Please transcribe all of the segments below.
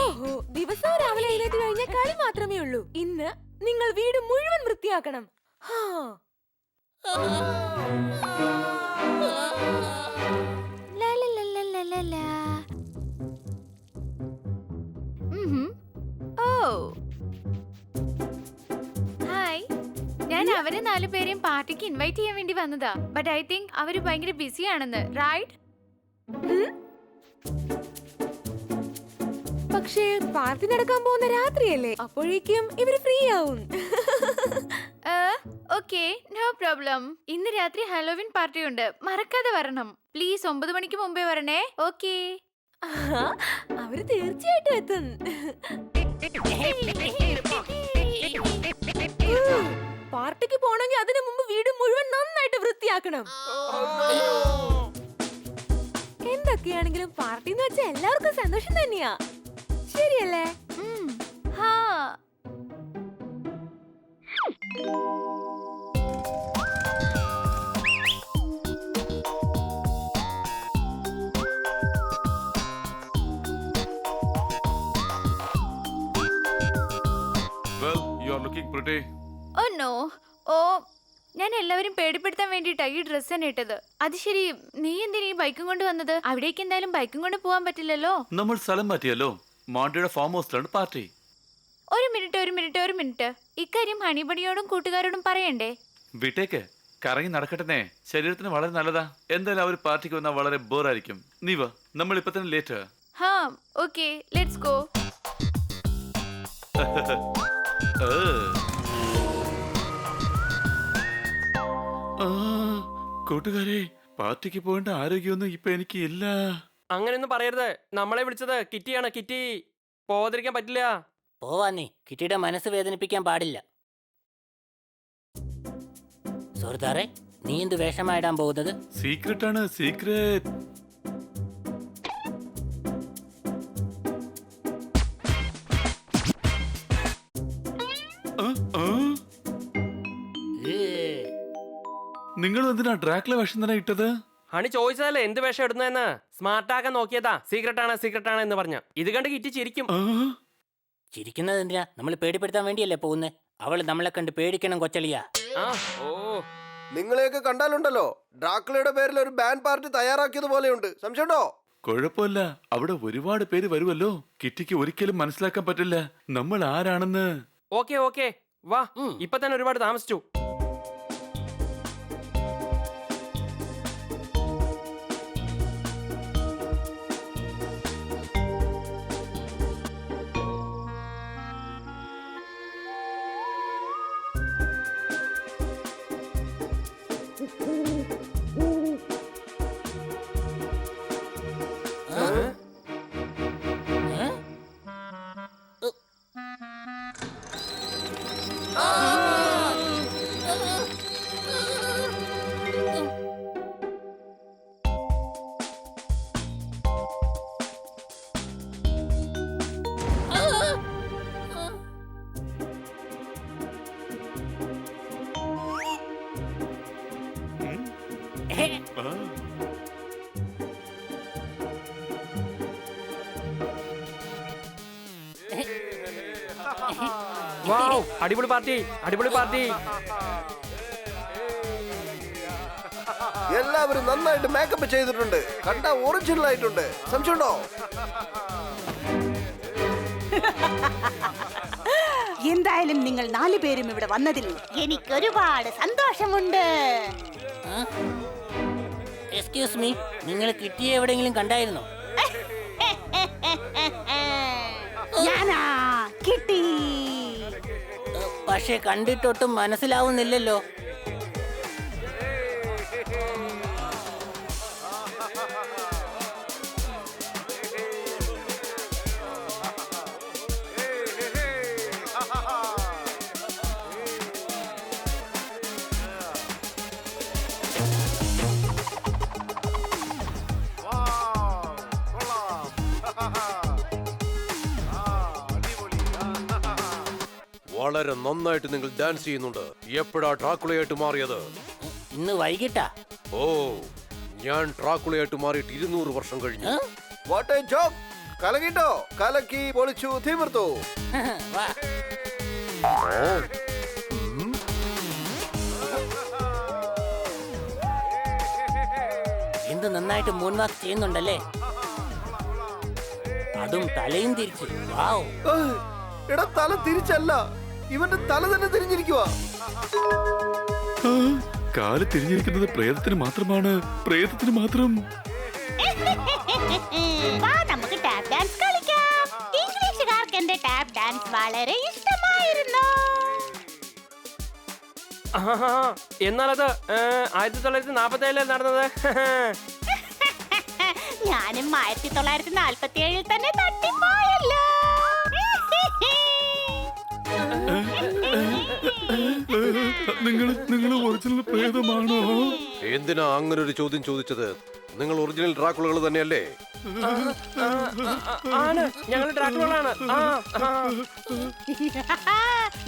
ഓഹോ, ദിവസവും രാവിലെ എഴുന്നേറ്റ് കഴിഞ്ഞാൽ കളി മാത്രമേ ഉള്ളൂ. ഇന്ന് നിങ്ങൾ വീട് മുഴുവൻ വൃത്തിയാക്കണം. ഹാ. ഹായ്, ഞാൻ അവരെ 4 പേരെയും പാർട്ടിക്ക് ഇൻവൈറ്റ് ചെയ്യാൻ വേണ്ടി വന്നതാ. ബട്ട് ഐ തിങ്ക് അവര് ഭയങ്കര ബിസി ആണെന്ന്, റൈറ്റ്? പക്ഷേ പാർട്ടി നടക്കാൻ പോകുന്ന രാത്രിയല്ലേ, അപ്പോഴേക്കും ഇവര് ഫ്രീ ആവും. Okay, no problem. ഇന്ന് രാത്രി ഹലോവിൻ പാർട്ടി ഉണ്ട്, മറക്കാതെ വരണം പ്ലീസ്. 9 മണിക്ക് മുമ്പേ വരണേ. ഓക്കെ? അവര് തീർച്ചയായിട്ടും എത്തും. പാർട്ടിക്ക് പോണെങ്കിൽ അതിനു മുമ്പ് വീട് മുഴുവൻ നന്നായിട്ട് വൃത്തിയാക്കണം. എന്തൊക്കെയാണെങ്കിലും പാർട്ടി എന്ന് വെച്ചാൽ എല്ലാവർക്കും സന്തോഷം തന്നെയാ, ശരിയല്ലേ? ഹാ. Well, you are looking pretty. Oh no. Oh, ഞാൻ എല്ലാവരും പേടിപ്പെടുത്താൻ വേണ്ടിട്ടാ ഈ ഡ്രസ് തന്നെ ഇട്ടത്. അത് ശരി, നീ എന്തിനാ ഈ ബൈക്കും കൊണ്ട് വന്നത്? അവിടേക്ക് എന്തായാലും ബൈക്കും കൊണ്ട് പോവാൻ പറ്റില്ലല്ലോ. നമ്മൾ സ്ഥലം മാറ്റിയല്ലോ, മോണ്ടിയുടെ ഫാം ഹൗസിലാണ് പാർട്ടി. ഒരു മിനിറ്റ്. ഇക്കാര്യം ഹണിബണിയോടും കൂട്ടുകാരോടും പറയണ്ടേ? വിട്ടേക്ക്, കറങ്ങി നടക്കട്ടെ, ശരീരത്തിന് വളരെ നല്ലതാ. എന്തായാലും അവർ പാർട്ടിക്ക് വന്നാൽ വളരെ ബോറായിരിക്കും. നീ വാ, നമ്മൾ ഇപ്പൊ തന്നെ ലേറ്റ്. ഹാ, ഓക്കെ, ലെറ്റ്സ് ഗോ. കൂട്ടുകാരെ, പാർട്ടിക്ക് പോകേണ്ട ആരോഗ്യമൊന്നും ഇപ്പൊ എനിക്ക് ഇല്ല. അങ്ങനെയൊന്നും പറയരുത്. നമ്മളെ വിളിച്ചത് കിറ്റിയാണ്. കിറ്റി പോവാതിരിക്കാൻ പറ്റില്ല. പോവാന്നേ, കിറ്റിയുടെ മനസ്സ് വേദനിപ്പിക്കാൻ പാടില്ല. സുഹൃത്താറെ, നീ എന്ത് വേഷമായിടാൻ പോകുന്നത്? സീക്രട്ട് ആണ്, സീക്രട്ട്. നിങ്ങൾ എന്തിനാ ഡ്രാക്കുള വേഷം തന്നെ ഇട്ടത്? ഹണി ചോദിച്ചതല്ലേ എന്ത് വേഷം ഇടുന്നതെന്ന്. സ്മാർട്ടാക്കാൻ നോക്കിയതാ. സീക്രട്ട് ആണ് എന്ന് പറഞ്ഞ. ഇത് കണ്ട് കിറ്റി ചിരിക്കും. ചിരിക്കുന്നത് എന്തിനാ? നമ്മൾ പേടിപ്പെടുത്താൻ വേണ്ടിയല്ലേ പോകുന്നത്. അവള് നമ്മളെ കണ്ട് പേടിക്കണം കൊച്ചളിയാ. നിങ്ങളെയൊക്കെ കണ്ടാലുണ്ടല്ലോ, ഡ്രാക്കുളയുടെ പേരിൽ ഒരു ബാൻഡ് പാർട്ടി തയ്യാറാക്കിയത് പോലെയുണ്ട്. സംശയമുണ്ടോ? കുഴപ്പമില്ല, അവിടെ ഒരുപാട് പേര് വരുമല്ലോ. കിറ്റിക്ക് ഒരിക്കലും മനസ്സിലാക്കാൻ പറ്റില്ല നമ്മൾ ആരാണെന്ന്. ഓക്കെ വാ, ഇപ്പൊ തന്നെ ഒരുപാട് താമസിച്ചു. അടിപൊളി പാർട്ടി. എല്ലാവരും നന്നായിട്ട് മേക്കപ്പ് ചെയ്തിട്ടുണ്ട്. കണ്ട ഒറിജിനൽ ആയിട്ടുണ്ട്. സംശയമുണ്ടോ? എന്തായാലും നിങ്ങൾ 4 പേരും ഇവിടെ വന്നതിൽ എനിക്ക് ഒരുപാട് സന്തോഷമുണ്ട്. എക്സ്ക്യൂസ് മീ, നിങ്ങൾ കിറ്റിയെ എവിടെയെങ്കിലും കണ്ടായിരുന്നോ? ഞാനാ കിട്ടി. പക്ഷെ കണ്ടിട്ടൊട്ടും മനസ്സിലാവുന്നില്ലല്ലോ. വളരെ നന്നായിട്ട് നിങ്ങൾ ഡാൻസ് ചെയ്യുന്നുണ്ട്. എപ്പോഴാ ഡ്രാക്കുളയായിട്ട് മാറിയത്? ഇന്ന് വൈകിട്ടാ. ഓ, ഞാൻ ഡ്രാക്കുളയായിട്ട് മാറിയിട്ട് 200 വർഷം കഴിഞ്ഞു. What A joke. കലകിട്ടോ, കലക്കി പൊളിച്ചു തീർത്തു. വാ. എന്ത് നന്നായിട്ട് മൂൺ വാക്ക് ചെയ്യുന്നുണ്ടല്ലേ, അതും തലയും തിരിച്ച്. വാവ്. എടാ തല തിരിച്ചല്ല, ഇവന്റെ തല തന്നെ തിരിഞ്ഞിരിക്കുവാ. കാല് തിരിഞ്ഞിരിക്കുന്നത് പ്രേതത്തിന് മാത്രമാണ്, പ്രേതത്തിന് മാത്രം. വാ, നമുക്ക് ടാപ്പ് ഡാൻസ് കളിക്കാം. ഇംഗ്ലീഷുകാർക്ക് എന്റെ ടാപ്പ് ഡാൻസ് വളരെ ഇഷ്ടമായിരുന്നു. എന്നാലത് 1947 നടന്നത്. ഞാനും 1947 തന്നെ തട്ടിപ്പോയല്ലോ. നിങ്ങൾ ഒറിജിനൽ പ്രേതമാണോ? എന്തിനാ അങ്ങനെ ഒരു ചോദ്യം ചോദിച്ചത്? നിങ്ങൾ ഒറിജിനൽ ഡ്രാക്കുളകൾ തന്നെയല്ലേ? ആണ്, ഞങ്ങൾ ഡ്രാക്കുളകളാണ്.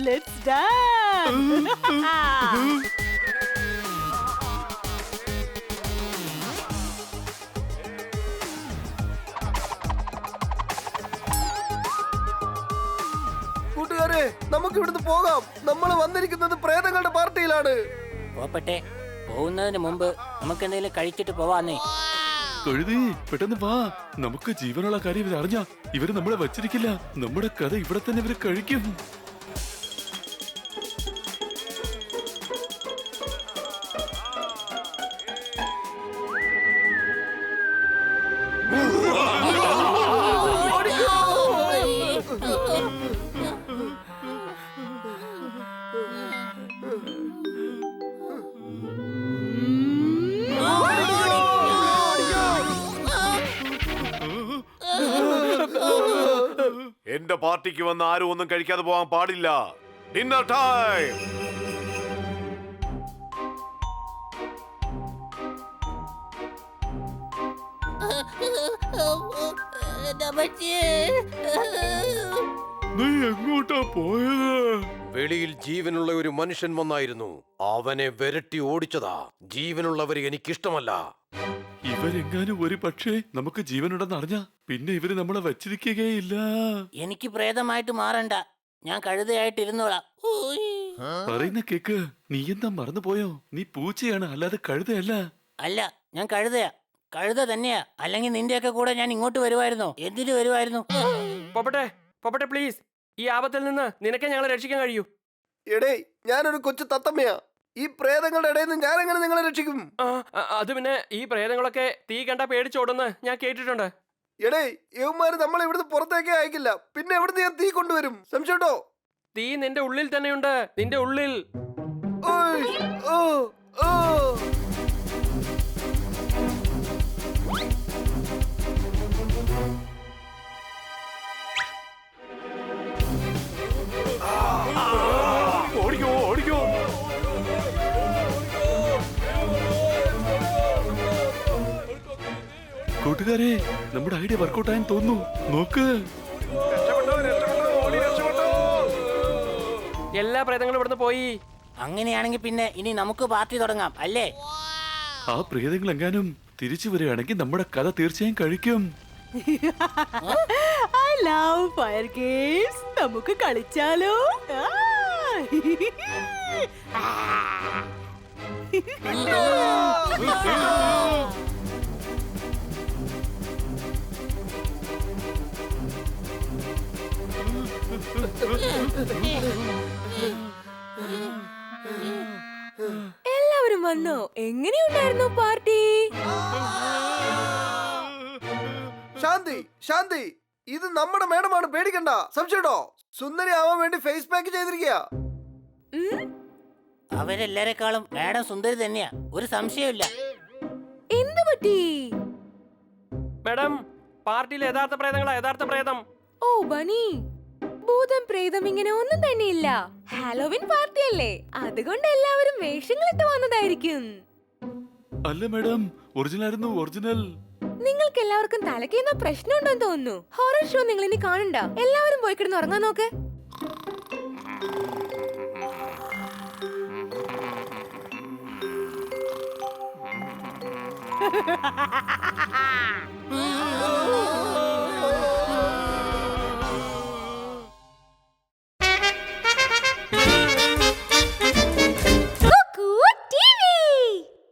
Let's dance. കൂട്ടുകാരെ, നമുക്ക് ഇവിടുന്ന് പോകാം. നമ്മൾ വന്നിരിക്കുന്നത് പ്രേതങ്ങളുടെ പാർട്ടിയിലാണ്. പോപ്പട്ടെ, പോകുന്നതിന് മുമ്പ് നമുക്ക് എന്തെങ്കിലും കഴിച്ചിട്ട് പോവാന്നേ. കഴുതി പെട്ടെന്ന് വാ, നമുക്ക് ജീവനുള്ള കാര്യം ഇവർ അറിഞ്ഞ ഇവര് നമ്മളെ വച്ചിരിക്കില്ല. നമ്മുടെ കഥ ഇവിടെ തന്നെ ഇവര് കഴിക്കും. എന്റെ പാർട്ടിക്ക് വന്ന് ആരും ഒന്നും കഴിക്കാതെ പോകാൻ പാടില്ല. Dinner time. നീ എങ്ങോട്ടാ പോയത്? വെളിയിൽ ജീവനുള്ള ഒരു മനുഷ്യൻ വന്നായിരുന്നു. അവനെ വിരട്ടി ഓടിച്ചതാ. ജീവനുള്ളവരെ എനിക്കിഷ്ടമല്ല. ഇവരെങ്ങാനും ഒരു പക്ഷേ നമുക്ക് ജീവനുണ്ടെന്ന് അറിഞ്ഞ പിന്നെ ഇവര് നമ്മളെ വച്ചിരിക്കുകയില്ല. എനിക്ക് പ്രേതമായിട്ട് മാറണ്ട, ഞാൻ കഴുതയായിട്ട് ഇരുന്നോളാം. പറയുന്ന കേക്ക്. നീ എന്താ മറന്നുപോയോ? നീ പൂച്ചയാണ്, അല്ലാതെ കഴുതയല്ല. അല്ല, ഞാൻ കഴുതയാ, കഴുത തന്നെയാ. അല്ലെങ്കിൽ നിന്റെയൊക്കെ കൂടെ ഞാൻ ഇങ്ങോട്ട് വരുമായിരുന്നോ? എന്തിനു വരുമായിരുന്നു? പോപ്പട്ടെ, പോപ്പട്ടെ പ്ലീസ്, ഈ ആപത്തിൽ നിന്ന് നിനക്കെ ഞങ്ങളെ രക്ഷിക്കാൻ കഴിയൂ. എടേ, ഞാനൊരു കൊച്ചു തത്തമ്മയാ. ഈ പ്രേതങ്ങളുടെ ഇടയിൽ നിന്ന് ഞാൻ എങ്ങനെ നിങ്ങളെ രക്ഷിക്കും? അത് പിന്നെ ഈ പ്രേതങ്ങളൊക്കെ തീ കണ്ട പേടിച്ചോടുന്ന് ഞാൻ കേട്ടിട്ടുണ്ട്. എടേ, യവന്മാര് നമ്മളെ ഇവിടുന്ന് പുറത്തേക്കേ അയക്കില്ല. പിന്നെ എവിടുന്ന് ഞാൻ തീ കൊണ്ടുവരും? സംശയട്ടോ? തീ നിന്റെ ഉള്ളിൽ തന്നെയുണ്ട്, നിന്റെ ഉള്ളിൽ. ഓയ്, ഓ, ഓ. ഓടിക്കോ, ഓടിക്കോ. കൂട്ടുകാരെ, നമ്മുടെ ഐഡിയ വർക്കൗട്ട് ആയെന്ന് തോന്നുന്നു. നോക്ക്. എല്ലാ പ്രേതങ്ങളും ഇവിടുന്ന് പോയി. അങ്ങനെയാണെങ്കിൽ പിന്നെ ഇനി നമുക്ക് പാർട്ടി തുടങ്ങാം, അല്ലേ? ആ പ്രേതങ്ങൾ എങ്ങാനും തിരിച്ചു വരികയാണെങ്കിൽ നമ്മുടെ കഥ തീർച്ചയായും കഴിക്കും. I love fire games. നമുക്ക് കളിച്ചാലോ? എല്ലാവരും വന്നോ? എങ്ങനെയുണ്ടായിരുന്നു പാർട്ടി? ശാന്തി, ശാന്തി, ഇത് നമ്മുടെ മേഡമാണ്. പേടിക്കണ്ട. സംശയട്ടോ? സുന്ദരി ആവാൻ വേണ്ടി ഫേസ് പാക്ക് ചെയ്തിരിക്കുക. അവരെല്ലാരെക്കാളും മാഡം സുന്ദരി തന്നെയാ, ഒരു സംശയമില്ല. എന്ത് പറ്റി? മാഡം, പാർട്ടിയിലെ യഥാർത്ഥ പ്രേതങ്ങളാ, യഥാർത്ഥ പ്രേതം. ഓ ബനി, ഭൂതം പ്രേതം ഇങ്ങനെ ഒന്നും തന്നെയില്ല. ഹാലോവിൻ പാർട്ടിയല്ലേ, അതുകൊണ്ട് എല്ലാവരും വേഷങ്ങളിട്ട് വന്നതായിരിക്കും. അല്ല മാഡം, ഒറിജിനൽ ആയിരുന്നു, ഒറിജിനൽ. നിങ്ങൾക്ക് എല്ലാവർക്കും തലയ്ക്കുന്ന പ്രശ്നമുണ്ടെന്ന് തോന്നുന്നു. ഹൊറർ ഷോ നിങ്ങൾ ഇനി കാണണ്ട. എല്ലാവരും പോയി കിടന്ന് ഉറങ്ങാൻ നോക്ക്.